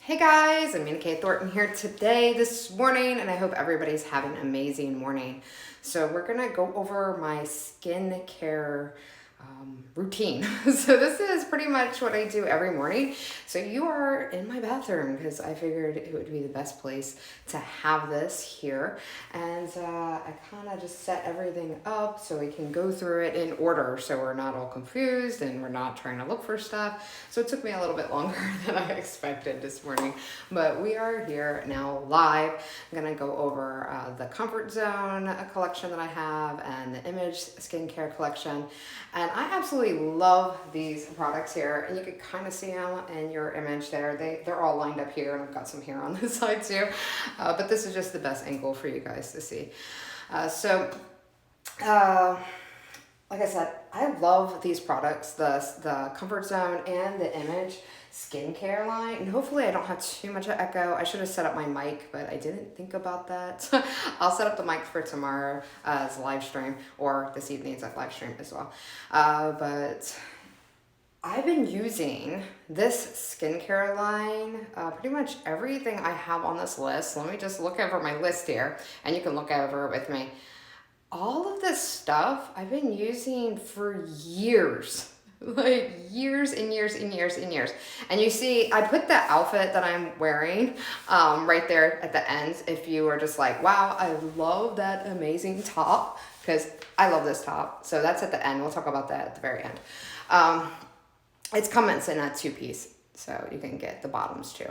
Hey guys, Amena Thornton here this morning, and I hope everybody's having an amazing morning. So we're gonna go over my skincare routine. So this is pretty much what I do every morning. So you are in my bathroom because I figured it would be the best place to have this here. And I kind of just set everything up so we can go through it in order so we're not all confused and we're not trying to look for stuff. So it took me a little bit longer than I expected this morning, but we are here now live. I'm gonna go over the Comfort Zone collection that I have and the Image skincare collection. And I absolutely love these products here, and you can kind of see them in your image there. They're all lined up here, and I've got some here on this side too. But this is just the best angle for you guys to see. Like I said, I love these products, the Comfort Zone and the Image skincare line. And hopefully I don't have too much of echo. I should have set up my mic, but I didn't think about that. I'll set up the mic for tomorrow as live stream, or this evening's live stream as well. But I've been using this skincare line, pretty much everything I have on this list. Let me just look over my list here, and you can look over it with me. All of this stuff I've been using for years, like years and years and years and years. And you see, I put the outfit that I'm wearing right there at the end. If you are just like, wow, I love that amazing top, because I love this top. So that's at the end. We'll talk about that at the very end. It's comments in a two-piece, so you can get the bottoms too.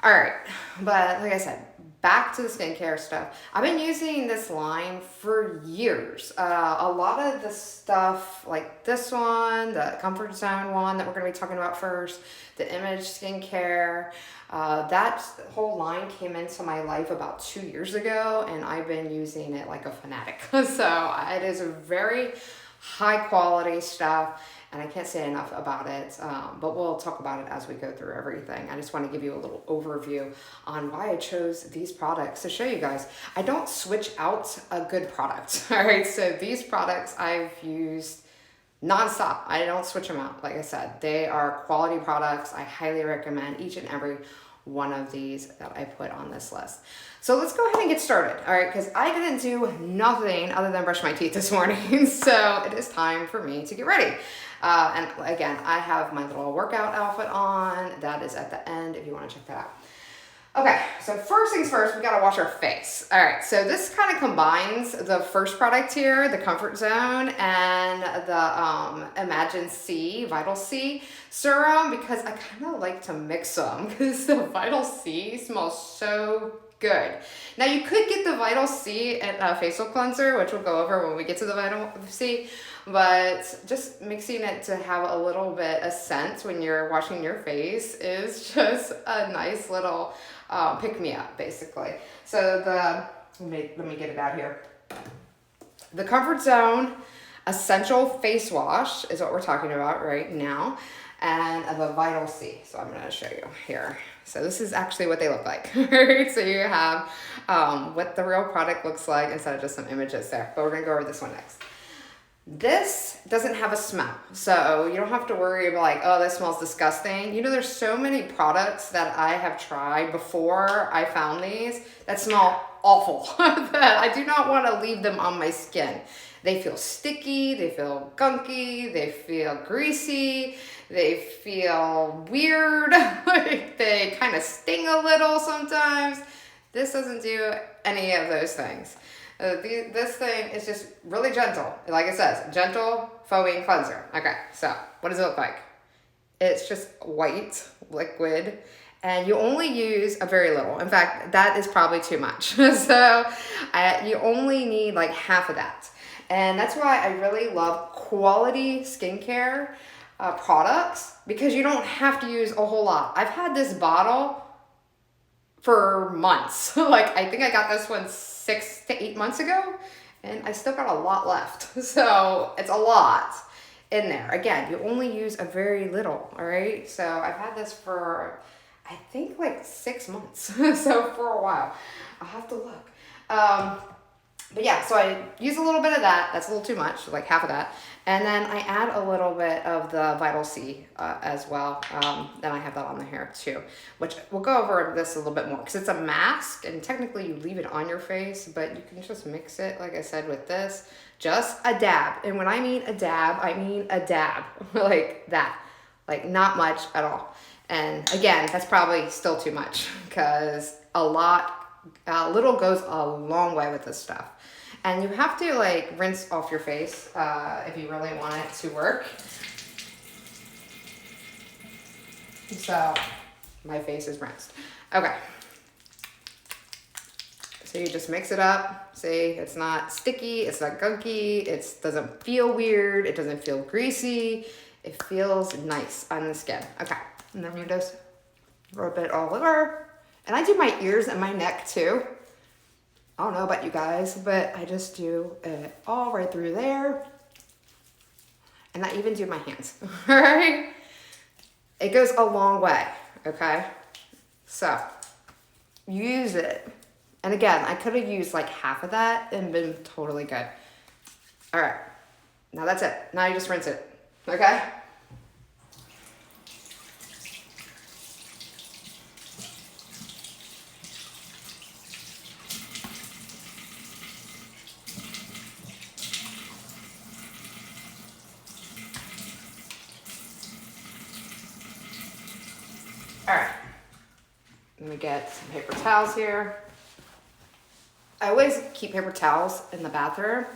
All right, but like I said, back to the skincare stuff. I've been using this line for years. A lot of the stuff like this one, the Comfort Zone one that we're gonna be talking about first, the Image skincare, that whole line came into my life about 2 years ago, and I've been using it like a fanatic. So it is a very high quality stuff, and I can't say enough about it, but we'll talk about it as we go through everything. I just want to give you a little overview on why I chose these products to show you guys. I don't switch out a good product, all right? So these products I've used nonstop. I don't switch them out. Like I said, they are quality products. I highly recommend each and every one of these that I put on this list. So let's go ahead and get started, all right? Because I didn't do nothing other than brush my teeth this morning. So it is time for me to get ready. And again, I have my little workout outfit on. That is at the end if you want to check that out. Okay, so first things first, we gotta wash our face. All right, so this kind of combines the first product here, the Comfort Zone, and the Imagine C, Vital C serum, because I kind of like to mix them because the Vital C smells so good. Now you could get the Vital C and facial cleanser, which we'll go over when we get to the Vital C, but just mixing it to have a little bit of scent when you're washing your face is just a nice little pick me up, basically. So let me get it out here. The Comfort Zone Essential Face Wash is what we're talking about right now, and the Vital C. So I'm going to show you here. So this is actually what they look like. Right? So you have what the real product looks like instead of just some images there. But we're going to go over this one next. This doesn't have a smell, so you don't have to worry about like, oh, this smells disgusting. You know, there's so many products that I have tried before I found these that smell awful that I do not want to leave them on my skin. They feel sticky, they feel gunky, they feel greasy, they feel weird, like they kind of sting a little sometimes. This doesn't do any of those things. This thing is just really gentle. Like it says, gentle foaming cleanser. Okay, so what does it look like? It's just white liquid, and you only use a very little. In fact, that is probably too much. So you only need like half of that. And that's why I really love quality skincare products, because you don't have to use a whole lot. I've had this bottle for months. Like I think I got this one 6 to 8 months ago, and I still got a lot left. So it's a lot in there. Again, you only use a very little, all right? So I've had this for, I think like 6 months. So for a while. I'll have to look. But yeah, so I use a little bit of that. That's a little too much, like half of that. And then I add a little bit of the Vital C as well. Then I have that on the hair too, which we'll go over this a little bit more because it's a mask and technically you leave it on your face, but you can just mix it, like I said, with this. Just a dab. And when I mean a dab, I mean a dab. Like that. Like not much at all. And again, that's probably still too much because a little goes a long way with this stuff. And you have to like rinse off your face if you really want it to work. So my face is rinsed. Okay. So you just mix it up. See, it's not sticky, it's not gunky, it doesn't feel weird, it doesn't feel greasy. It feels nice on the skin. Okay, and then you just rub it all over. And I do my ears and my neck too. I don't know about you guys, but I just do it all right through there. And I even do my hands, all right? It goes a long way, okay? So, use it. And again, I could have used like half of that and been totally good. All right, now that's it. Now you just rinse it, okay? All right, let me get some paper towels here. I always keep paper towels in the bathroom.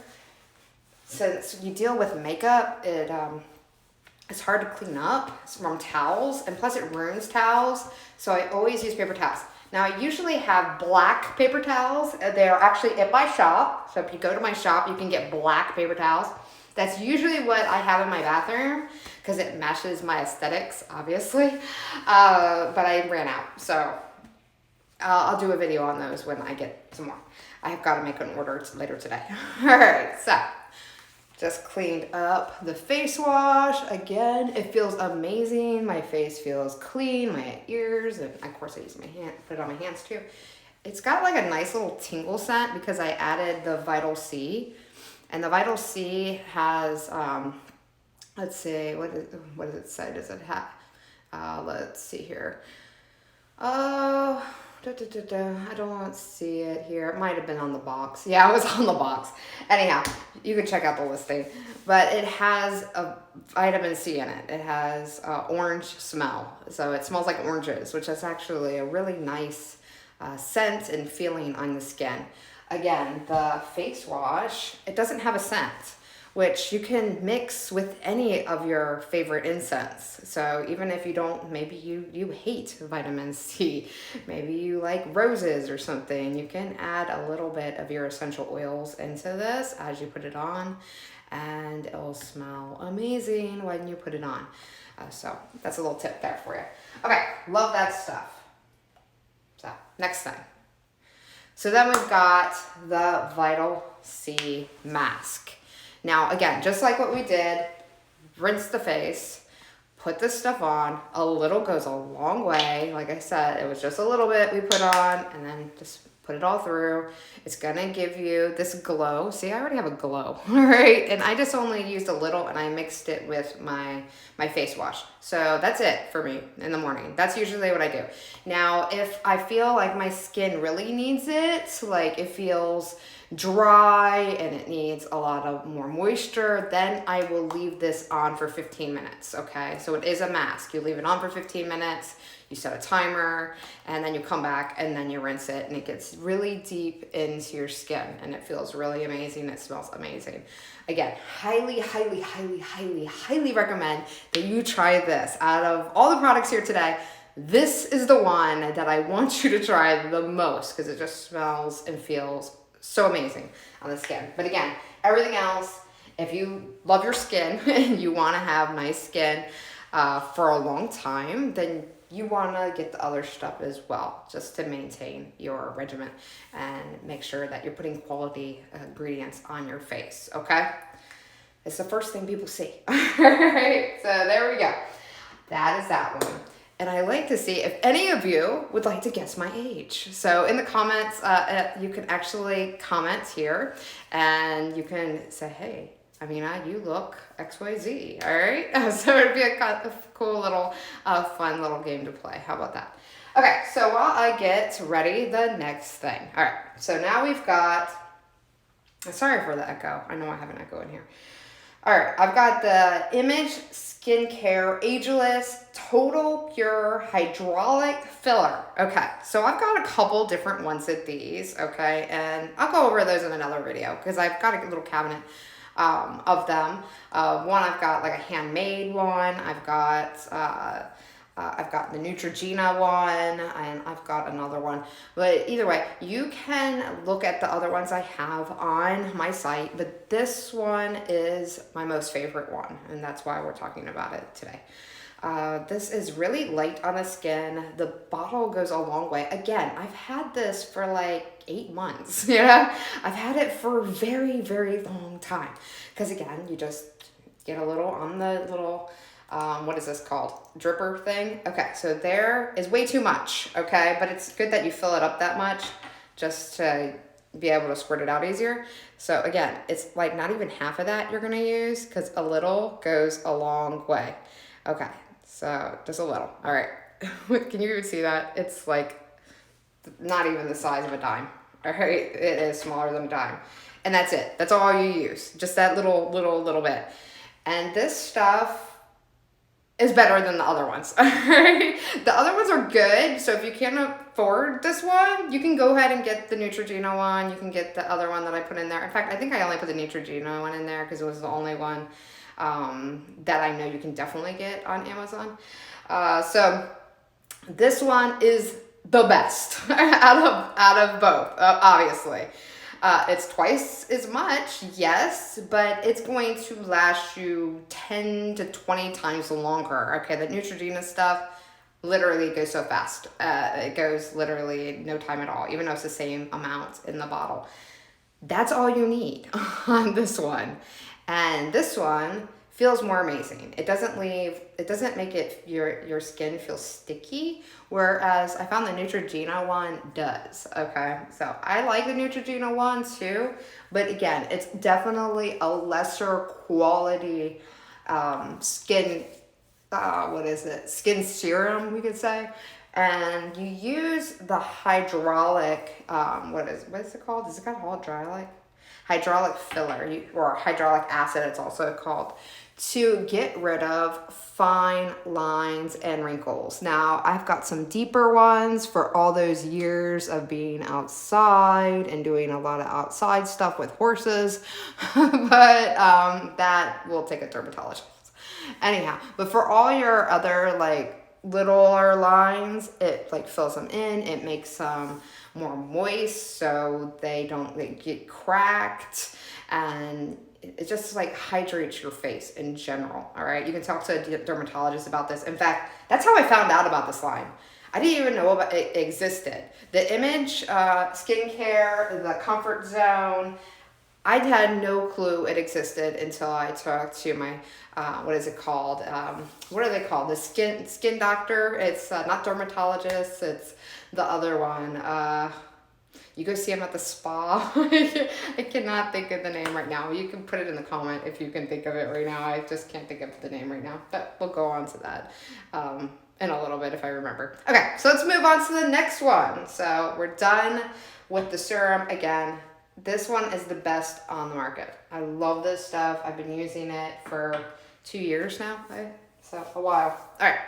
Since you deal with makeup, it's hard to clean up from towels, and plus it ruins towels, so I always use paper towels. Now I usually have black paper towels. They're actually at my shop, so if you go to my shop, you can get black paper towels. That's usually what I have in my bathroom because it matches my aesthetics, obviously, but I ran out, so I'll do a video on those when I get some more. I've got to make an order later today. All right, so just cleaned up the face wash. Again, it feels amazing. My face feels clean, my ears, and of course I use my hand, put it on my hands too. It's got like a nice little tingle scent because I added the Vital C. And the Vital C has, let's see, what does it say? Does it have, let's see here. Oh, I don't see it here. It might have been on the box. Yeah, it was on the box. Anyhow, you can check out the listing. But it has a vitamin C in it. It has orange smell. So it smells like oranges, which is actually a really nice scent and feeling on the skin. Again, the face wash, it doesn't have a scent, which you can mix with any of your favorite incense. So even if you don't, maybe you hate vitamin C, maybe you like roses or something, you can add a little bit of your essential oils into this as you put it on, and it'll smell amazing when you put it on. So that's a little tip there for you. Okay, love that stuff. So next thing. So then we've got the Vital C mask. Now, again, just like what we did, rinse the face, put this stuff on. A little goes a long way. Like I said, it was just a little bit we put on and then just put it all through. It's gonna give you this glow. See, I already have a glow, all right? And I just only used a little and I mixed it with my face wash. So that's it for me in the morning. That's usually what I do. Now, if I feel like my skin really needs it, like it feels dry and it needs a lot of more moisture, then I will leave this on for 15 minutes, okay? So it is a mask. You leave it on for 15 minutes, you set a timer, and then you come back and then you rinse it, and it gets really deep into your skin and it feels really amazing. It smells amazing. Again, highly, highly, highly, highly, highly recommend that you try this. Out of all the products here today, this is the one that I want you to try the most because it just smells and feels so amazing on the skin. But again, everything else, if you love your skin and you want to have nice skin for a long time, then you want to get the other stuff as well, just to maintain your regimen and make sure that you're putting quality ingredients on your face, okay? It's the first thing people see. All right, so there we go. That is that one. And I like to see if any of you would like to guess my age. So in the comments, you can actually comment here and you can say, hey, Amena, you look XYZ, all right? So it'd be a cool little, fun little game to play. How about that? Okay, so while I get ready, the next thing. All right, so now we've got, sorry for the echo. I know I have an echo in here. All right, I've got the Image Skincare Ageless Total Pure Hydraulic Filler. Okay, so I've got a couple different ones of these, okay? And I'll go over those in another video because I've got a little cabinet of them. One, I've got like a handmade one. I've got the Neutrogena one, and I've got another one. But either way, you can look at the other ones I have on my site, but this one is my most favorite one, and that's why we're talking about it today. This is really light on the skin. The bottle goes a long way. Again, I've had this for like 8 months, I've had it for a very, very long time. Because again, you just get a little on the little, what is this called? Dripper thing. Okay, so there is way too much, okay? But it's good that you fill it up that much just to be able to squirt it out easier. So again, it's like not even half of that you're gonna use because a little goes a long way. Okay, so just a little. All right, can you even see that? It's like not even the size of a dime. All right, it is smaller than a dime. And that's it. That's all you use. Just that little bit. And this stuff is better than the other ones. All right? The other ones are good. So if you can't afford this one, you can go ahead and get the Neutrogena one. You can get the other one that I put in there. In fact, I think I only put the Neutrogena one in there because it was the only one that I know you can definitely get on Amazon. So this one is the best out of both, obviously. It's twice as much, yes, but it's going to last you 10 to 20 times longer. Okay, the Neutrogena stuff literally goes so fast. It goes literally no time at all, even though it's the same amount in the bottle. That's all you need on this one. And this one feels more amazing. It doesn't make it your skin feel sticky, whereas I found the Neutrogena one does, okay? So I like the Neutrogena one too, but again, it's definitely a lesser quality skin, skin serum, we could say. And you use the hydraulic, what is it called? Is it called hydraulic? Hydraulic filler, or hydraulic acid it's also called, to get rid of fine lines and wrinkles. Now, I've got some deeper ones for all those years of being outside and doing a lot of outside stuff with horses, but that will take a dermatologist. Anyhow, but for all your other like littler lines, it like fills them in, it makes them more moist so they don't get cracked, and it just like hydrates your face in general. All right, you can talk to a dermatologist about this. In fact, that's how I found out about this line. I didn't even know about it existed. The Image skincare, the Comfort Zone, I had no clue it existed until I talked to my what is it called? What are they called? The skin doctor. It's not dermatologist. It's the other one. You go see him at the spa. I cannot think of the name right now. You can put it in the comment if you can think of it right now. I just can't think of the name right now, but we'll go on to that in a little bit if I remember. Okay, so let's move on to the next one. So we're done with the serum. Again, this one is the best on the market. I love this stuff. I've been using it for 2 years now, right? So a while. All right.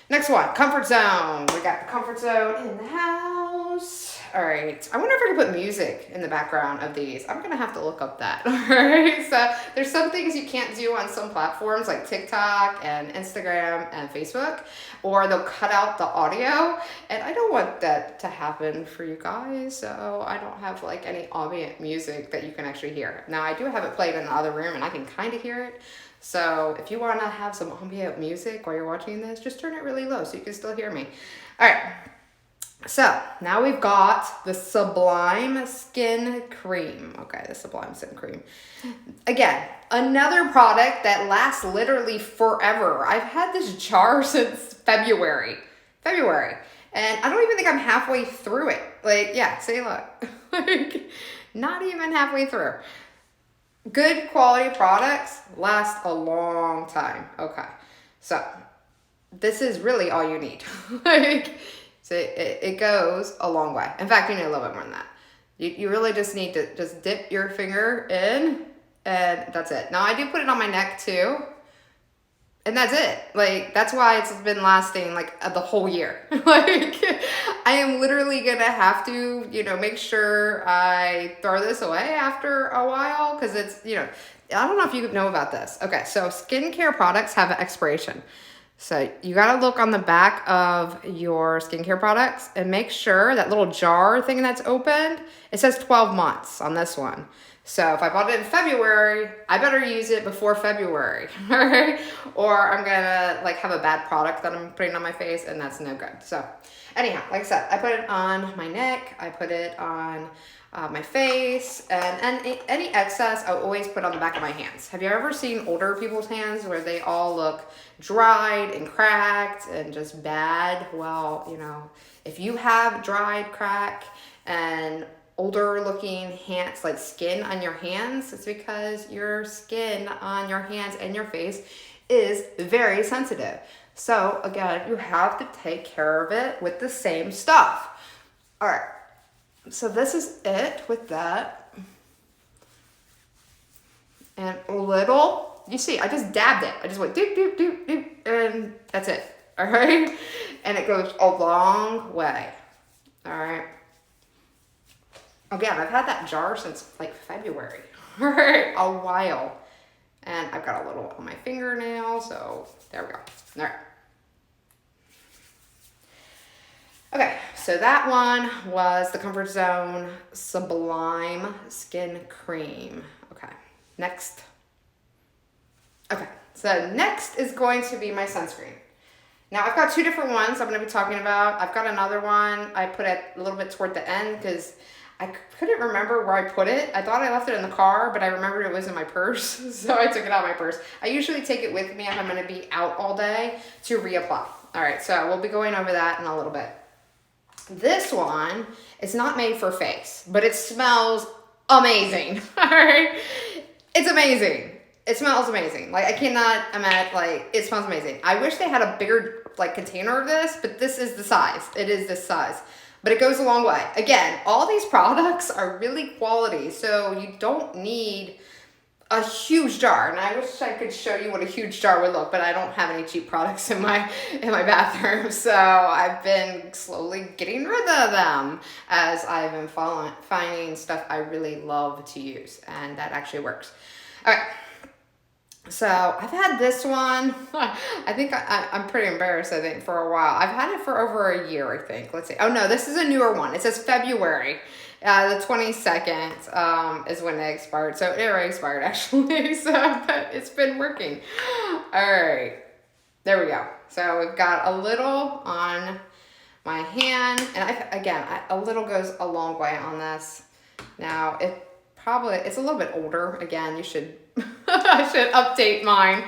Next one, Comfort Zone. We got the Comfort Zone in the house. All right. I wonder if I can put music in the background of these. I'm going to have to look up that. All right. So there's some things you can't do on some platforms like TikTok and Instagram and Facebook, or they'll cut out the audio. And I don't want that to happen for you guys. So I don't have like any ambient music that you can actually hear. Now I do have it played in the other room and I can kind of hear it. So if you want to have some ambient music while you're watching this, just turn it really low so you can still hear me. All right. So now we've got the Sublime Skin Cream. Okay, the Sublime Skin Cream. Again, another product that lasts literally forever. I've had this jar since February. And I don't even think I'm halfway through it. Like, yeah, see, look. Like, not even halfway through. Good quality products last a long time. Okay, so this is really all you need. Like, so it goes a long way. In fact, you need a little bit more than that. You really just need to just dip your finger in, and that's it. Now, I do put it on my neck too, and that's it. Like, that's why it's been lasting like the whole year. Like, I am literally gonna have to, make sure I throw this away after a while, because it's, I don't know if you know about this. Okay, so skincare products have an expiration. So you gotta look on the back of your skincare products and make sure that little jar thing that's opened, it says 12 months on this one. So if I bought it in February, I better use it before February, all right? Or I'm gonna have a bad product that I'm putting on my face, and that's no good. So anyhow, like I said, I put it on my neck, I put it on my face, and any excess I always put on the back of my hands. Have you ever seen older people's hands where they all look dried and cracked and just bad? Well, if you have dried, crack, and older looking hands, like skin on your hands, it's because your skin on your hands and your face is very sensitive. So again, you have to take care of it with the same stuff. All right. So this is it with that. And a little, you see, I just dabbed it. I just went doop, doop, doop, doop, and that's it. All right? And it goes a long way. All right? Again, I've had that jar since February. All right? A while. And I've got a little on my fingernail, so there we go. All right. Okay, so that one was the Comfort Zone Sublime Skin Cream. Okay, next. Okay, so next is going to be my sunscreen. Now, I've got two different ones I'm going to be talking about. I've got another one I put it a little bit toward the end because I couldn't remember where I put it. I thought I left it in the car, but I remembered it was in my purse, so I took it out of my purse. I usually take it with me if I'm going to be out all day to reapply. All right, so we'll be going over that in a little bit. This one is not made for face, but it smells amazing. All right, it's amazing. It smells amazing. I cannot imagine. It smells amazing. I wish they had a bigger container of this, but this is the size. It is this size, but it goes a long way. Again, all these products are really quality, so you don't need a huge jar. And I wish I could show you what a huge jar would look, but I don't have any cheap products in my bathroom. So I've been slowly getting rid of them as I've been finding stuff I really love to use, and that actually works. All right. So I've had this one, I think I'm pretty embarrassed, I think, for a while. I've had it for over a year, I think. Let's see. Oh no, this is a newer one. It says February. The 22nd is when they expired. So it already expired, actually. So, but it's been working. All right. There we go. So we've got a little on my hand. And a little goes a long way on this. Now, it's a little bit older. Again, you should, I should update mine.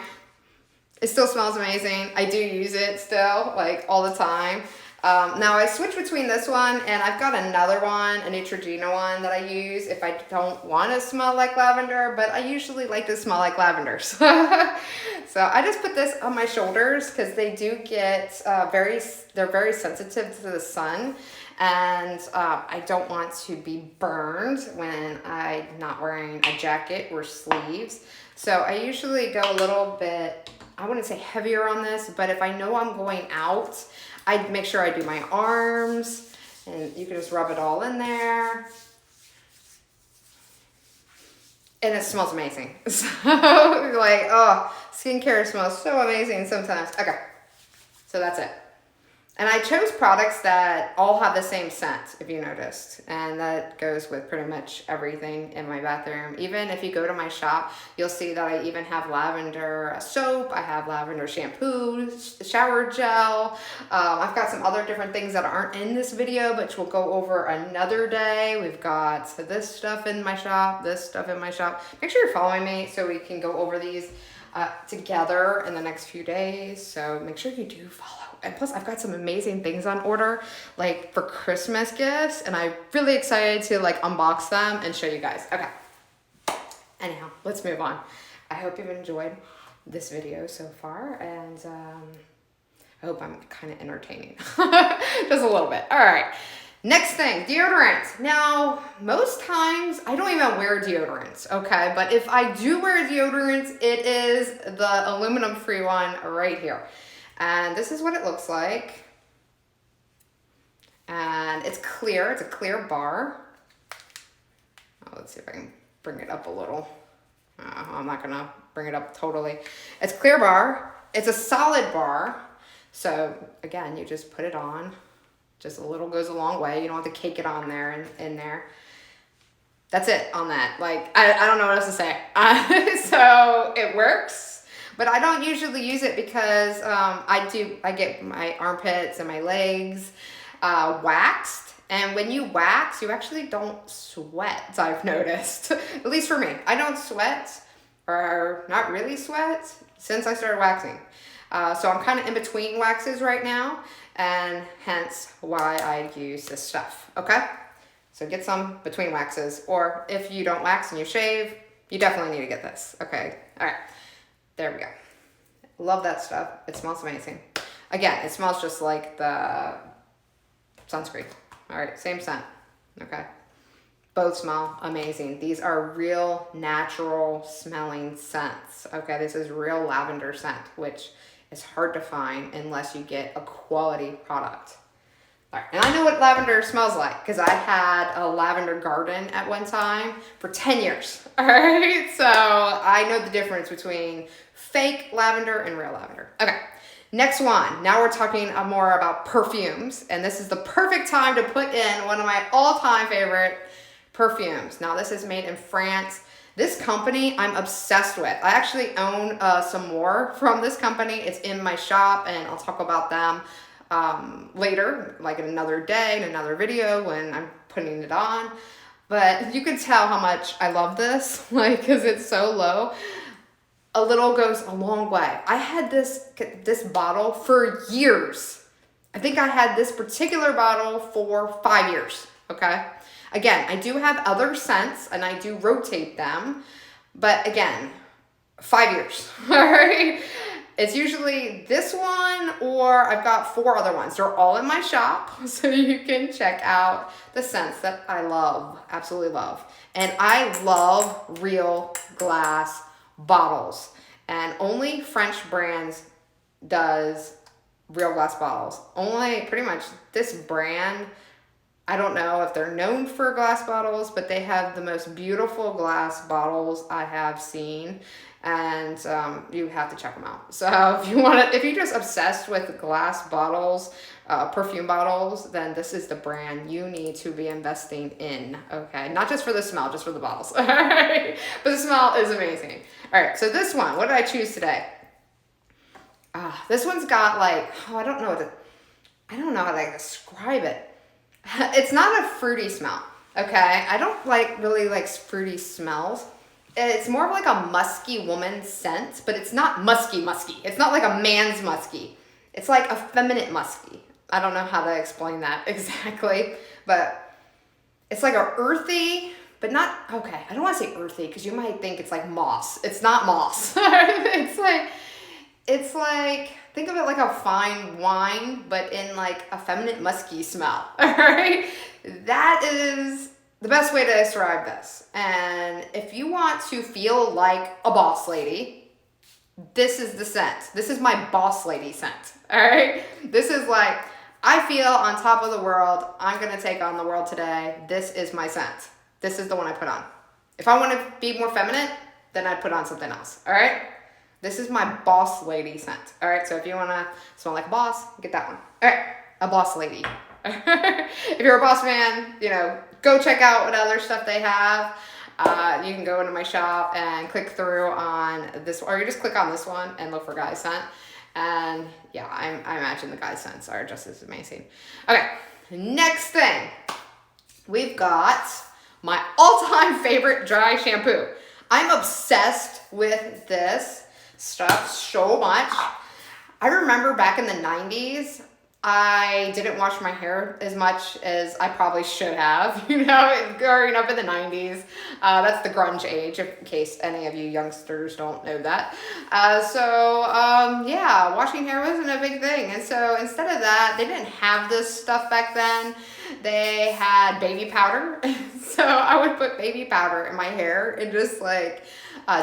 It still smells amazing. I do use it still, all the time. Now I switch between this one and I've got another one, a Neutrogena one that I use if I don't want to smell like lavender, but I usually like to smell like lavender. So I just put this on my shoulders because they do get they're very sensitive to the sun, and I don't want to be burned when I'm not wearing a jacket or sleeves. So I usually go a little bit, I wouldn't say heavier on this, but if I know I'm going out, I make sure I do my arms, and you can just rub it all in there. And it smells amazing. So, skincare smells so amazing sometimes. Okay, so that's it. And I chose products that all have the same scent, if you noticed. And that goes with pretty much everything in my bathroom. Even if you go to my shop, you'll see that I even have lavender soap. I have lavender shampoo, shower gel. I've got some other different things that aren't in this video, which we'll go over another day. We've got this stuff in my shop, this stuff in my shop. Make sure you're following me so we can go over these together in the next few days. So make sure you do follow. And plus I've got some amazing things on order, like for Christmas gifts, and I'm really excited to like unbox them and show you guys. Okay. Anyhow, let's move on. I hope you've enjoyed this video so far, and I hope I'm kind of entertaining. Just a little bit. All right. Next thing, deodorant. Now, most times I don't even wear deodorants, okay? But if I do wear deodorants, it is the aluminum-free one right here. And this is what it looks like. And it's clear. It's a clear bar. Oh, let's see if I can bring it up a little. I'm not going to bring it up totally. It's clear bar. It's a solid bar. So, again, you just put it on. Just a little goes a long way. You don't have to cake it on there and in there. That's it on that. Like, I don't know what else to say. So, it works. But I don't usually use it because I get my armpits and my legs waxed. And when you wax, you actually don't sweat, I've noticed. At least for me. I don't sweat, or not really sweat, since I started waxing. So I'm kind of in between waxes right now, and hence why I use this stuff, okay? So get some between waxes, or if you don't wax and you shave, you definitely need to get this, okay? All right. There we go. Love that stuff. It smells amazing. Again, it smells just like the sunscreen. All right, same scent. Okay. Both smell amazing. These are real natural smelling scents. Okay, this is real lavender scent, which is hard to find unless you get a quality product. All right, and I know what lavender smells like because I had a lavender garden at one time for 10 years. All right, so I know the difference between fake lavender and real lavender. Okay, next one. Now we're talking more about perfumes, and this is the perfect time to put in one of my all-time favorite perfumes. Now this is made in France. This company I'm obsessed with. I actually own some more from this company. It's in my shop, and I'll talk about them later, like in another day, in another video when I'm putting it on. But you can tell how much I love this, like, because it's so low. A little goes a long way. I had this bottle for years. I think I had this particular bottle for 5 years, okay? Again, I do have other scents, and I do rotate them, but again, 5 years, all right? It's usually this one, or I've got 4 other ones. They're all in my shop, so you can check out the scents that I love, absolutely love. And I love real glass bottles. And only French brands does real glass bottles. Only pretty much this brand, I don't know if they're known for glass bottles, but they have the most beautiful glass bottles I have seen. And you have to check them out. So if you're just obsessed with glass bottles, perfume bottles, then this is the brand you need to be investing in, okay? Not just for the smell, just for the bottles, all right? But the smell is amazing. All right, so this one, what did I choose today? This one's got like, I don't know how to describe it. It's not a fruity smell, okay? I don't really like fruity smells. It's more of like a musky woman scent, but it's not musky. It's not like a man's musky. It's like a feminine musky. I don't know how to explain that exactly, but it's like a earthy, but not, okay, I don't want to say earthy because you might think it's like moss. It's not moss. It's like, think of it like a fine wine, but in like a feminine musky smell, all right? That is the best way to describe this. And if you want to feel like a boss lady, this is the scent. This is my boss lady scent, all right? This is like, I feel on top of the world. I'm going to take on the world today. This is my scent. This is the one I put on. If I want to be more feminine, then I'd put on something else, all right? This is my boss lady scent, all right? So if you want to smell like a boss, get that one. All right, a boss lady. If you're a boss man, you know, go check out what other stuff they have. You can go into my shop and click through on this, or you just click on this one and look for guy scent. And yeah, I imagine the guy scents are just as amazing. Okay, next thing. We've got my all-time favorite dry shampoo. I'm obsessed with this stuff so much. I remember back in the 90s, I didn't wash my hair as much as I probably should have, you know, growing up in the 90s. That's the grunge age, in case any of you youngsters don't know that. Yeah, washing hair wasn't a big thing. And so instead of that, they didn't have this stuff back then. They had baby powder. So I would put baby powder in my hair and just like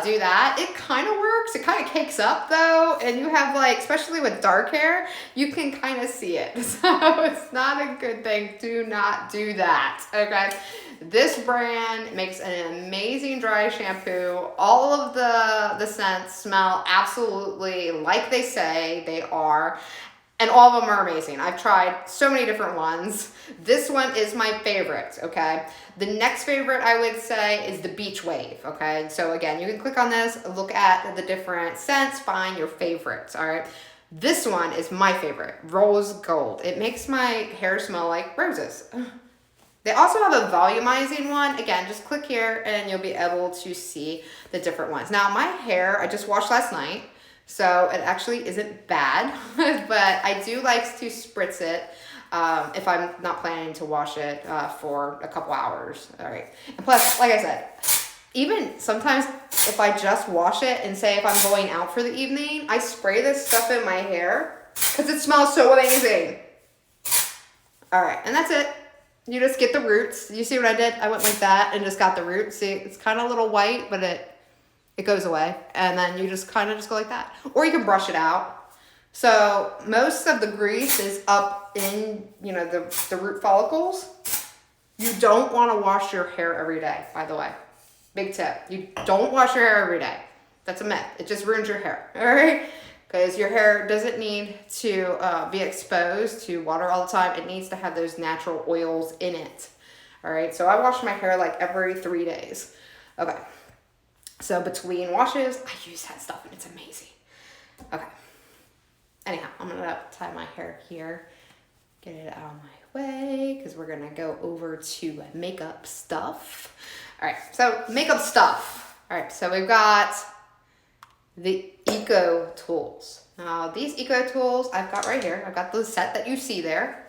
do that. It kind of works. It kind of cakes up though. And you have like, especially with dark hair, you can kind of see it. So it's not a good thing. Do not do that. Okay. This brand makes an amazing dry shampoo. All of the scents smell absolutely like they say they are. And all of them are amazing. I've tried so many different ones. This one is my favorite, okay? The next favorite I would say is the Beach Wave, okay? So again, you can click on this, look at the different scents, find your favorites, all right? This one is my favorite, Rose Gold. It makes my hair smell like roses. They also have a volumizing one. Again, just click here and you'll be able to see the different ones. Now my hair, I just washed last night. So it actually isn't bad, but I do like to spritz it if I'm not planning to wash it for a couple hours. All right. And plus, like I said, even sometimes if I just wash it and say if I'm going out for the evening, I spray this stuff in my hair because it smells so amazing. All right. And that's it. You just get the roots. You see what I did? I went like that and just got the roots. See, it's kind of a little white, but it goes away, and then you just kind of just go like that. Or you can brush it out. So most of the grease is up in, you know, the root follicles. You don't want to wash your hair every day, by the way. Big tip. You don't wash your hair every day. That's a myth. It just ruins your hair, all right? Because your hair doesn't need to be exposed to water all the time. It needs to have those natural oils in it, all right? So I wash my hair like every 3 days. Okay. So between washes, I use that stuff and it's amazing. Okay. Anyhow, I'm going to tie my hair here, get it out of my way because we're going to go over to makeup stuff. All right. So makeup stuff. All right. So we've got the Eco Tools. Now these Eco Tools I've got right here. I've got the set that you see there.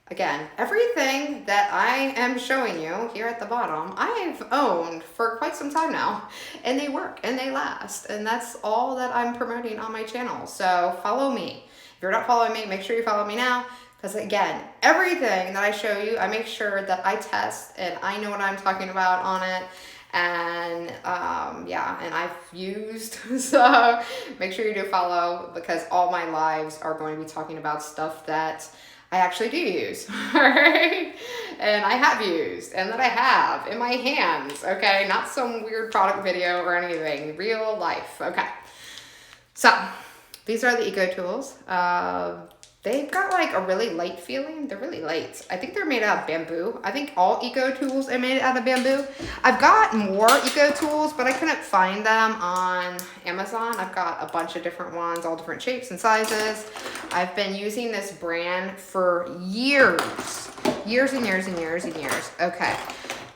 Again, everything that I am showing you here at the bottom, I've owned for quite some time now, and they work and they last, and that's all that I'm promoting on my channel. So follow me. If you're not following me, make sure you follow me now, because again, everything that I show you, I make sure that I test and I know what I'm talking about on it. And yeah, and I've used, so make sure you do follow, because all my lives are going to be talking about stuff that I actually do use, all right? And I have used, and that I have in my hands, okay? Not some weird product video or anything, real life, okay? So, these are the Eco Tools. They've got like a really light feeling. They're really light. I think they're made out of bamboo. I think all Eco Tools are made out of bamboo. I've got more Eco Tools, but I couldn't find them on Amazon. I've got a bunch of different ones, all different shapes and sizes. I've been using this brand for years. Years and years and years and years. Okay.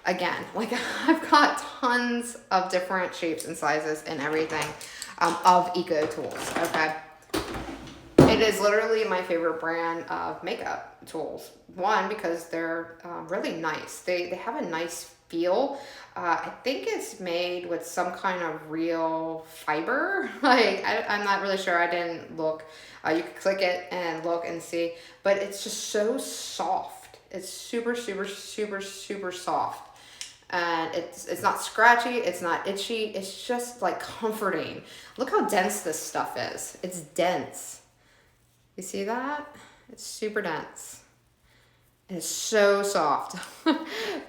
Again, like I've got tons of different shapes and sizes and everything of Eco Tools, okay? It is literally my favorite brand of makeup tools. One, because they're really nice. They have a nice feel. I think it's made with some kind of real fiber. Like, I'm not really sure. I didn't look. You can click it and look and see. But it's just so soft. It's super, super, super, super soft. And it's not scratchy. It's not itchy. It's just like comforting. Look how dense this stuff is. It's dense. You see that? It's super dense. It's so soft.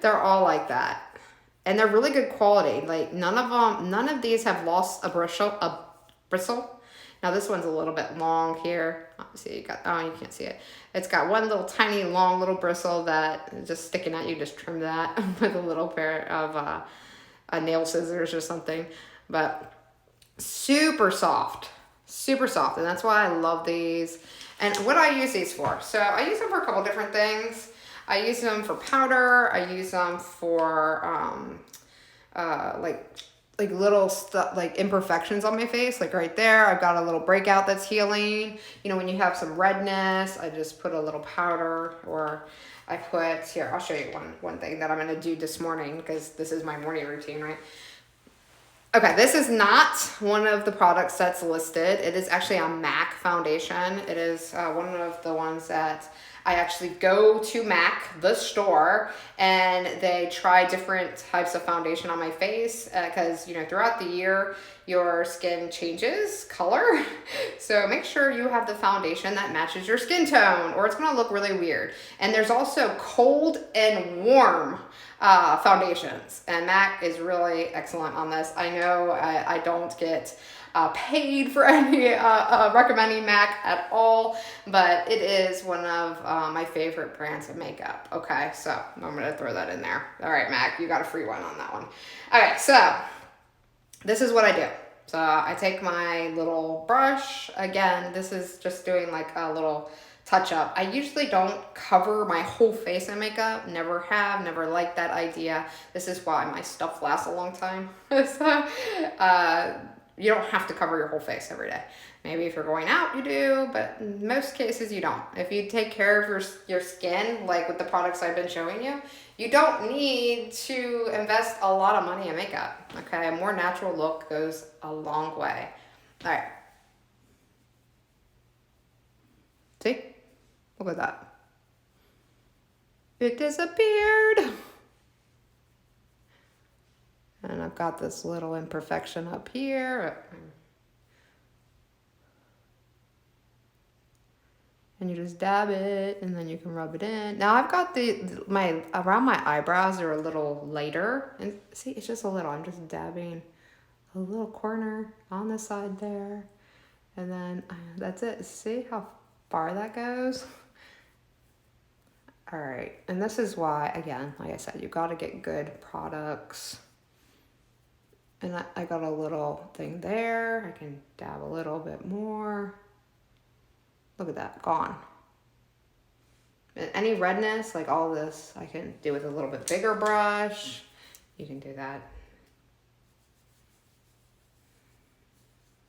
They're all like that. And they're really good quality. Like none of these have lost a bristle. Now this one's a little bit long here. See, you can't see it. It's got one little tiny long little bristle that is just sticking out. You just trim that with a little pair of nail scissors or something. But super soft, and that's why I love these. And what do I use these for? So I use them for a couple different things. I use them for powder. I use them for like little stuff, like imperfections on my face, like right there. I've got a little breakout that's healing. You know, when you have some redness, I just put a little powder, or I put here. I'll show you one thing that I'm gonna do this morning, because this is my morning routine, right? Okay, this is not one of the products that's listed. It is actually a MAC foundation. It is one of the ones that I actually go to MAC, the store, and they try different types of foundation on my face, because, you know, throughout the year, your skin changes color. So make sure you have the foundation that matches your skin tone, or it's gonna look really weird. And there's also cold and warm foundations, and MAC is really excellent on this. I know I don't get paid for any recommending MAC at all, but it is one of my favorite brands of makeup. Okay, so I'm gonna throw that in there. All right, MAC, you got a free one on that one. Okay, so this is what I do. So I take my little brush. Again, this is just doing like a little touch up. I usually don't cover my whole face in makeup. Never have, never liked that idea. This is why my stuff lasts a long time. So, you don't have to cover your whole face every day. Maybe if you're going out, you do, but in most cases you don't. If you take care of your skin, like with the products I've been showing you, you don't need to invest a lot of money in makeup, okay? A more natural look goes a long way. All right. See? Look at that. It disappeared. And I've got this little imperfection up here. And you just dab it, and then you can rub it in. Now I've got around my eyebrows are a little lighter. And see, it's just a little. I'm just dabbing a little corner on the side there. And then that's it. See how far that goes? All right, and this is why, again, like I said, you got to get good products. And I got a little thing there. I can dab a little bit more. Look at that, gone. And any redness, like all this, I can do with a little bit bigger brush. You can do that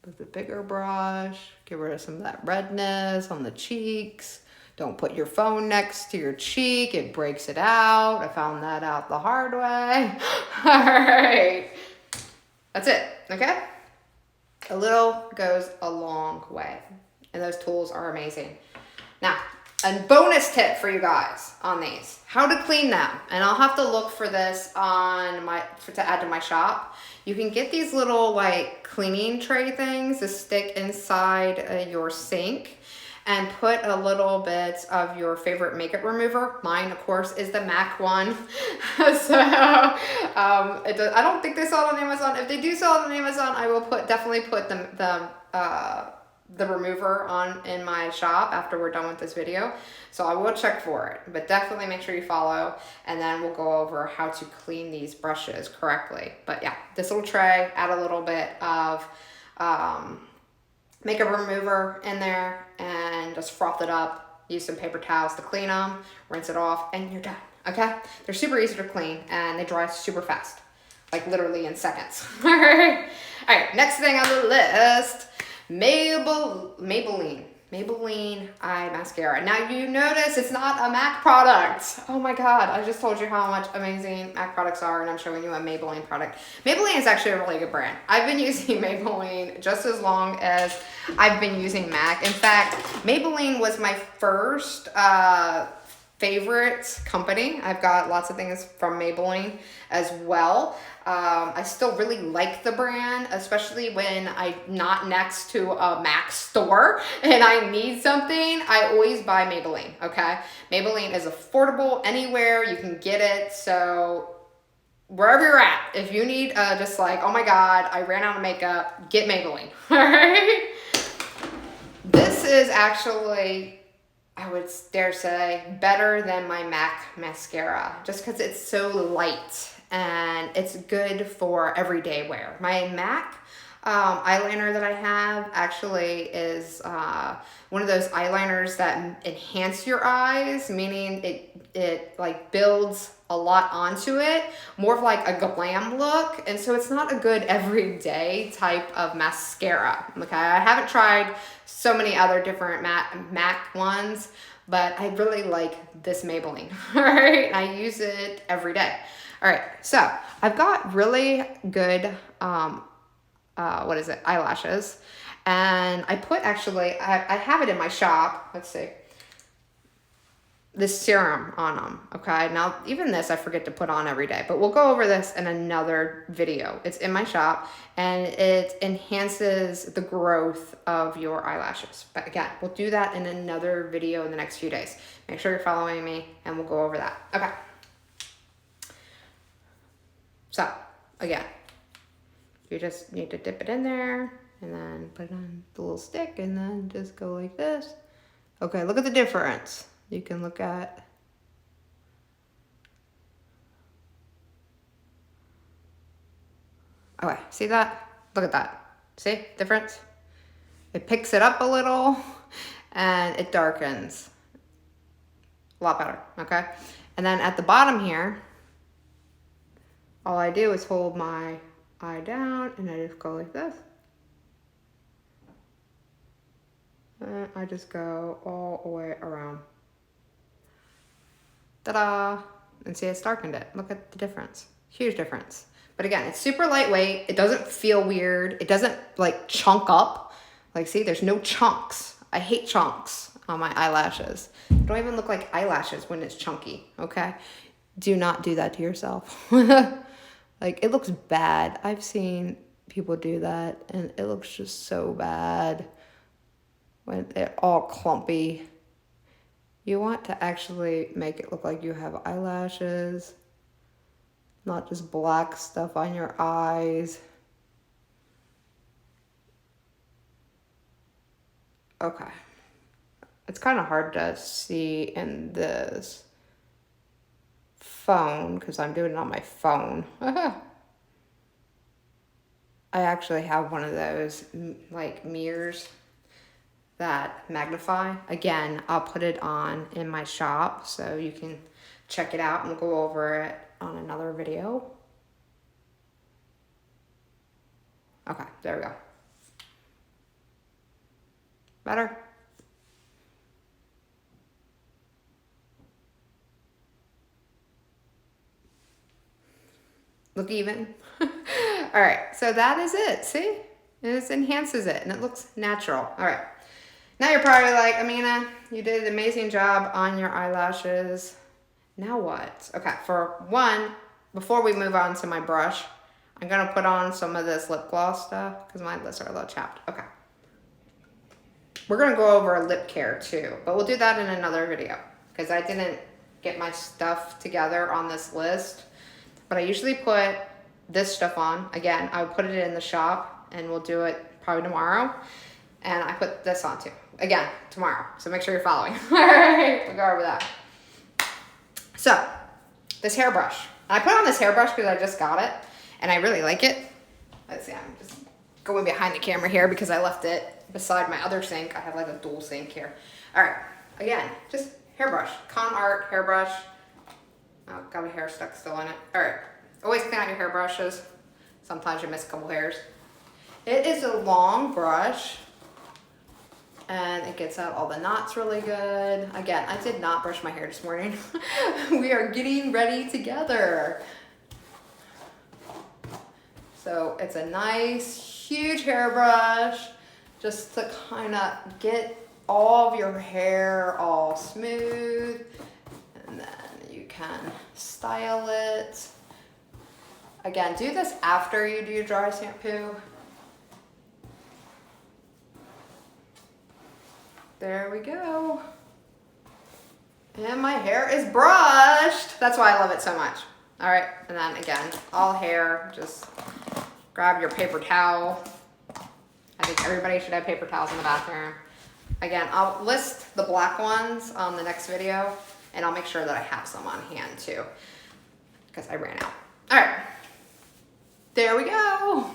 with the bigger brush. Get rid of some of that redness on the cheeks. Don't put your phone next to your cheek. It breaks it out. I found that out the hard way. All right. That's it, okay? A little goes a long way. And those tools are amazing. Now, a bonus tip for you guys on these. How to clean them. And I'll have to look for this on to add to my shop. You can get these little like cleaning tray things to stick inside your sink, and put a little bit of your favorite makeup remover. Mine, of course, is the MAC one. So I don't think they sell it on Amazon. If they do sell it on Amazon, I will definitely put the remover on in my shop after we're done with this video. So I will check for it, but definitely make sure you follow, and then we'll go over how to clean these brushes correctly. But yeah, this little tray, add a little bit of makeup remover in there, and just froth it up. Use some paper towels to clean them, rinse it off, and you're done, okay? They're super easy to clean, and they dry super fast, like literally in seconds. All right, next thing on the list, Maybelline eye mascara. Now you notice it's not a MAC product. Oh my God, I just told you how much amazing MAC products are, and I'm showing you a Maybelline product. Maybelline is actually a really good brand. I've been using Maybelline just as long as I've been using MAC. In fact, Maybelline was my first favorite company. I've got lots of things from Maybelline as well. I still really like the brand, especially when I'm not next to a MAC store and I need something. I always buy Maybelline, okay? Maybelline is affordable anywhere. You can get it. So wherever you're at, if you need just like, oh my God, I ran out of makeup, get Maybelline, all right? This is actually, I would dare say, better than my MAC mascara, just because it's so light and it's good for everyday wear. My MAC eyeliner that I have actually is one of those eyeliners that enhance your eyes, meaning it like builds a lot onto it, more of like a glam look, and so it's not a good everyday type of mascara. Okay, I haven't tried so many other different MAC ones, but I really like this Maybelline. All right, I use it every day. All right, so I've got really good eyelashes, and I put actually I have it in my shop. Let's see, this serum on them. Okay, now even this I forget to put on every day, but we'll go over this in another video. It's in my shop and it enhances the growth of your eyelashes, but again, we'll do that in another video in the next few days. Make sure you're following me and we'll go over that. Okay, so again, you just need to dip it in there and then put it on the little stick and then just go like this. Okay, look at the difference. You can look at. Okay, see that? Look at that. See, difference? It picks it up a little and it darkens. A lot better, okay? And then at the bottom here, all I do is hold my eye down and I just go like this. And I just go all the way around. Ta-da! And see, it's darkened it. Look at the difference. Huge difference. But again, it's super lightweight. It doesn't feel weird. It doesn't like chunk up. Like, see, there's no chunks. I hate chunks on my eyelashes. They don't even look like eyelashes when it's chunky, okay? Do not do that to yourself. Like, it looks bad. I've seen people do that, and it looks just so bad when they're all clumpy. You want to actually make it look like you have eyelashes, not just black stuff on your eyes. Okay. It's kind of hard to see in this phone because I'm doing it on my phone. I actually have one of those like mirrors that magnify. Again, I'll put it on in my shop so you can check it out and we'll go over it on another video. Okay, there we go. Better? Look even. All right, so that is it. See? It enhances it and it looks natural. All right. Now you're probably like, Amena, you did an amazing job on your eyelashes. Now what? Okay, for one, before we move on to my brush, I'm going to put on some of this lip gloss stuff because my lips are a little chapped. Okay. We're going to go over lip care too, but we'll do that in another video because I didn't get my stuff together on this list. But I usually put this stuff on. Again, I'll put it in the shop and we'll do it probably tomorrow. And I put this on too. Again, tomorrow. So make sure you're following. All right, we'll go over that. So, this hairbrush. I put on this hairbrush because I just got it. And I really like it. Let's see, I'm just going behind the camera here because I left it beside my other sink. I have like a dual sink here. All right, again, just hairbrush. Con Art hairbrush. Oh, got a hair stuck still in it. All right, always clean out your hairbrushes. Sometimes you miss a couple hairs. It is a long brush and it gets out all the knots really good. Again, I did not brush my hair this morning. We are getting ready together. So it's a nice, huge hairbrush just to kind of get all of your hair all smooth. And then you can style it. Again, do this after you do your dry shampoo. There we go. And my hair is brushed. That's why I love it so much. All right, and then again, all hair, just grab your paper towel. I think everybody should have paper towels in the bathroom. Again, I'll list the black ones on the next video, and I'll make sure that I have some on hand too, because I ran out. All right, there we go.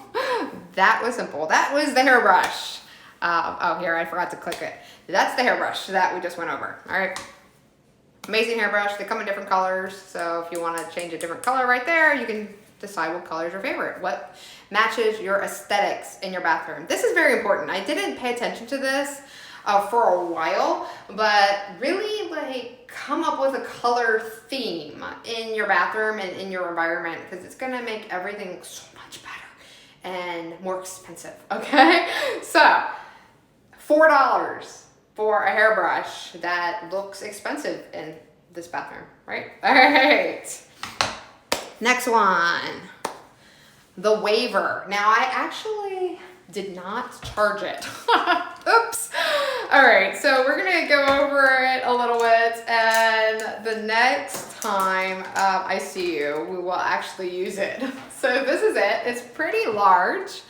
That was simple. That was the hairbrush. Oh, here, I forgot to click it. That's the hairbrush that we just went over. All right. Amazing hairbrush. They come in different colors. So if you want to change a different color right there, you can decide what color is your favorite. What matches your aesthetics in your bathroom. This is very important. I didn't pay attention to this for a while, but really like come up with a color theme in your bathroom and in your environment, because it's going to make everything so much better and more expensive. Okay. So $4 for a hairbrush that looks expensive in this bathroom, right? All right. Next one, the waiver. Now I actually did not charge it. Oops. All right, so we're gonna go over it a little bit, and the next time I see you, we will actually use it. So this is it. It's pretty large.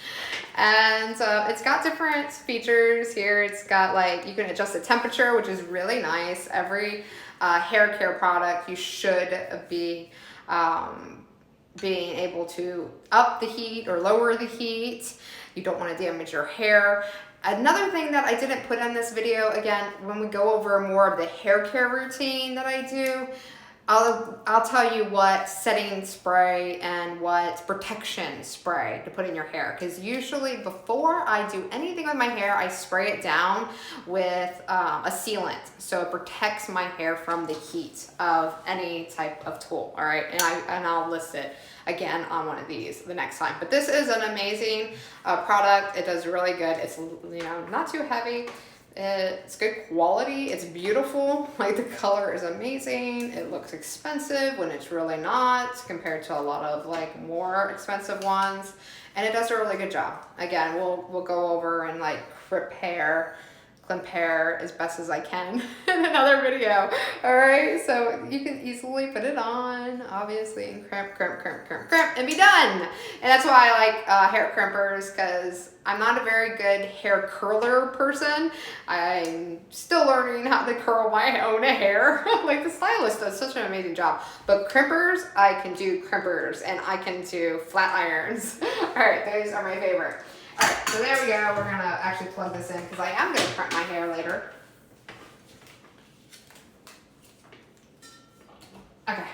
And it's got different features here. It's got like, you can adjust the temperature, which is really nice. Every hair care product, you should be being able to up the heat or lower the heat. You don't want to damage your hair. Another thing that I didn't put in this video, again, when we go over more of the hair care routine that I do, I'll tell you what setting spray and what protection spray to put in your hair, because usually before I do anything with my hair, I spray it down with a sealant, so it protects my hair from the heat of any type of tool. All right, and I'll list it again on one of these the next time. But this is an amazing product. It does really good. It's, you know, not too heavy. It's good quality. It's beautiful. Like, the color is amazing. It looks expensive when it's really not, compared to a lot of like more expensive ones. And it does a really good job. Again, we'll go over and like compare as best as I can in another video. All right, so you can easily put it on, obviously, and crimp, and be done. And that's why I like hair crimpers, because I'm not a very good hair curler person. I'm still learning how to curl my own hair. Like, the stylist does such an amazing job. But crimpers, I can do crimpers, and I can do flat irons. All right, those are my favorite. All right, so there we go. We're gonna actually plug this in, because I am gonna crimp my hair later. Okay.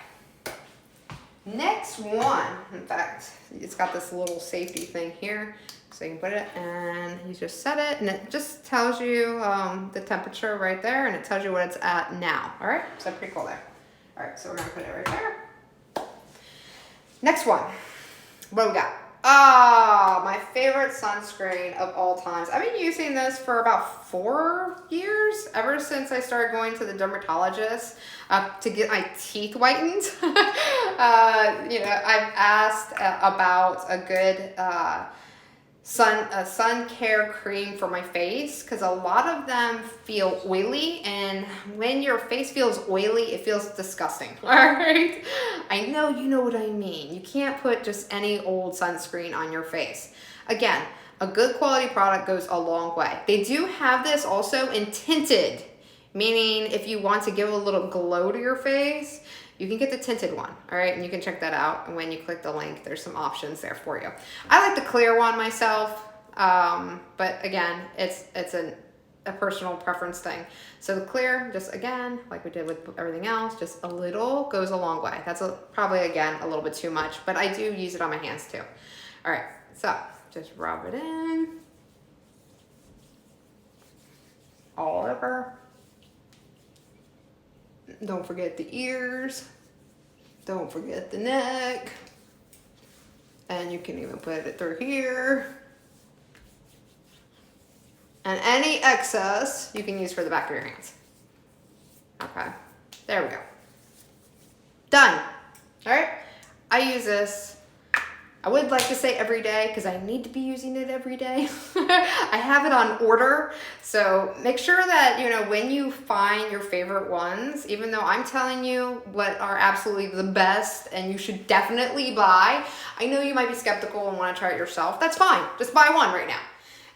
Next one, in fact, it's got this little safety thing here, so you can put it, and you just set it, and it just tells you the temperature right there, and it tells you what it's at now. All right, so pretty cool there. All right, so we're gonna put it right there. Next one, what do we got? My favorite sunscreen of all times. I've been using this for about 4 years, ever since I started going to the dermatologist to get my teeth whitened. You know, I've asked about a good sun care cream for my face, because a lot of them feel oily, and when your face feels oily, it feels disgusting. All right, I know you know what I mean. You can't put just any old sunscreen on your face. Again, a good quality product goes a long way. They do have this also in tinted, meaning if you want to give a little glow to your face, you can get the tinted one, all right? And you can check that out. And when you click the link, there's some options there for you. I like the clear one myself, but again, it's a personal preference thing. So the clear, just again, like we did with everything else, just a little goes a long way. That's probably, again, a little bit too much, but I do use it on my hands too. All right, so just rub it in all over. Don't forget the ears. Don't forget the neck. And you can even put it through here. And any excess you can use for the back of your hands. Okay, there we go. Done. All right, I use this, I would like to say every day, because I need to be using it every day. I have it on order, so make sure that, you know, when you find your favorite ones, even though I'm telling you what are absolutely the best and you should definitely buy, I know you might be skeptical and want to try it yourself. That's fine. Just buy one right now.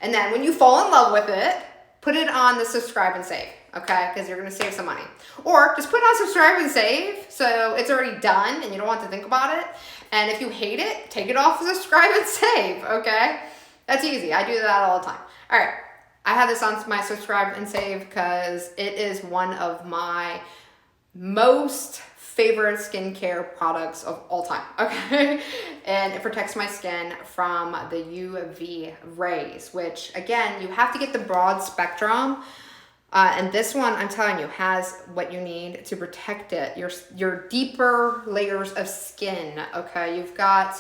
And then when you fall in love with it, put it on the subscribe and save, okay? Because you're gonna save some money. Or just put it on subscribe and save so it's already done and you don't want to think about it. And if you hate it, take it off subscribe and save, okay? That's easy. I do that all the time. All right, I have this on my subscribe and save because it is one of my most favorite skincare products of all time, okay? And it protects my skin from the UV rays, which again, you have to get the broad spectrum. And this one, I'm telling you, has what you need to protect it. Your deeper layers of skin, okay? You've got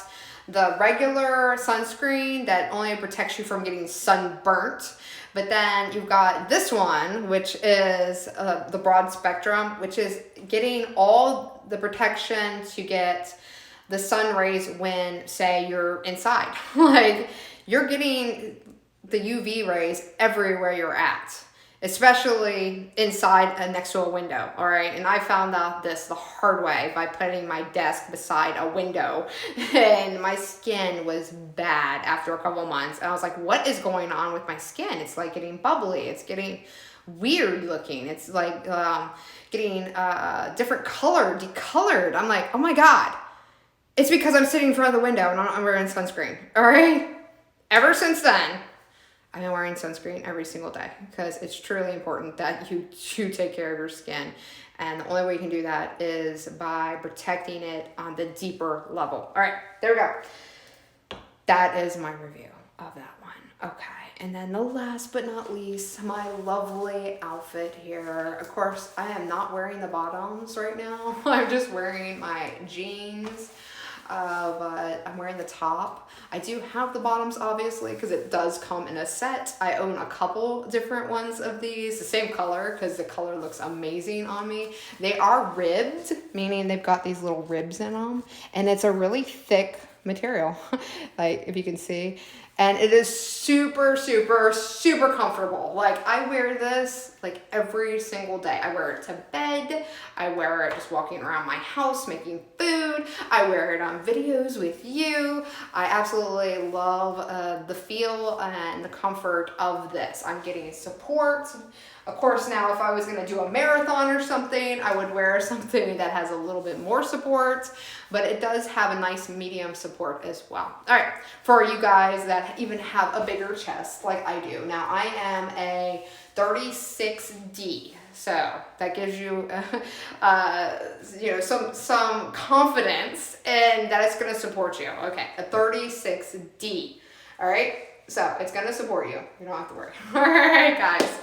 the regular sunscreen that only protects you from getting sunburnt. But then you've got this one, which is the broad spectrum, which is getting all the protection to get the sun rays when, say, you're inside. Like, you're getting the UV rays everywhere you're at, especially inside and next to a window, all right? And I found out this the hard way by putting my desk beside a window, and my skin was bad after a couple months. And I was like, what is going on with my skin? It's like getting bubbly. It's getting weird looking. It's like getting different color, decolored. I'm like, oh my God. It's because I'm sitting in front of the window and I'm wearing sunscreen, all right? Ever since then, I've been wearing sunscreen every single day because it's truly important that you take care of your skin. And the only way you can do that is by protecting it on the deeper level. All right, there we go. That is my review of that one. Okay, and then the last but not least, my lovely outfit here. Of course, I am not wearing the bottoms right now. I'm just wearing my jeans. But I'm wearing the top. I do have the bottoms, obviously, because it does come in a set. I own a couple different ones of these, the same color, because the color looks amazing on me. They are ribbed, meaning they've got these little ribs in them, and it's a really thick material, like if you can see. And it is super, super, super comfortable. Like, I wear this like every single day. I wear it to bed. I wear it just walking around my house making food. I wear it on videos with you. I absolutely love the feel and the comfort of this. I'm getting support. Of course, now if I was gonna do a marathon or something, I would wear something that has a little bit more support, but it does have a nice medium support as well. All right, for you guys that even have a bigger chest like I do. Now, I am a 36D, so that gives you, you know, some confidence in that it's gonna support you. Okay, a 36D, all right? So it's gonna support you. You don't have to worry. All right, guys.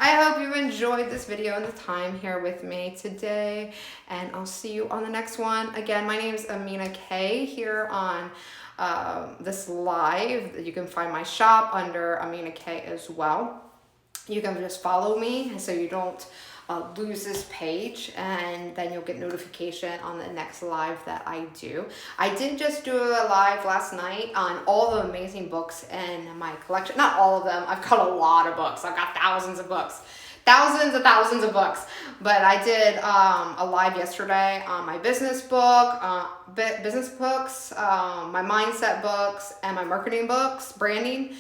I hope you enjoyed this video and the time here with me today, and I'll see you on the next one. Again, my name is Amena K here on this live. You can find my shop under Amena K as well. You can just follow me so you don't lose this page, and then you'll get notification on the next live that I do. I did just do a live last night on all the amazing books in my collection. Not all of them. I've got a lot of books. I've got thousands of books. Thousands of books. But I did a live yesterday on my business book, business books, my mindset books, and my marketing books, branding.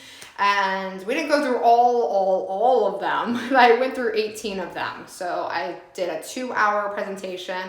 And we didn't go through all of them, but I went through 18 of them. So I did a 2-hour presentation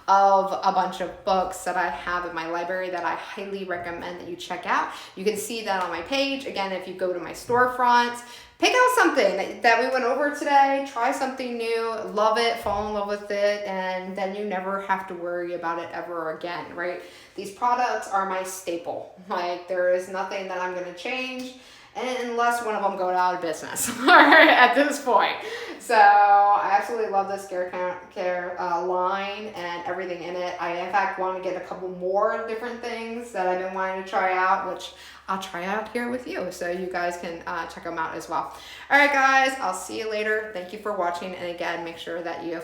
of a bunch of books that I have in my library that I highly recommend that you check out. You can see that on my page. Again, if you go to my storefront, pick out something that we went over today, try something new, love it, fall in love with it, and then you never have to worry about it ever again, right? These products are my staple. Like, there is nothing that I'm gonna change unless one of them go out of business at this point. So I absolutely love this care line and everything in it. I, in fact, want to get a couple more different things that I've been wanting to try out, which I'll try out here with you, so you guys can check them out as well. All right, guys, I'll see you later. Thank you for watching, and again, make sure that you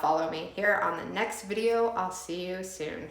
follow me here on the next video. I'll see you soon.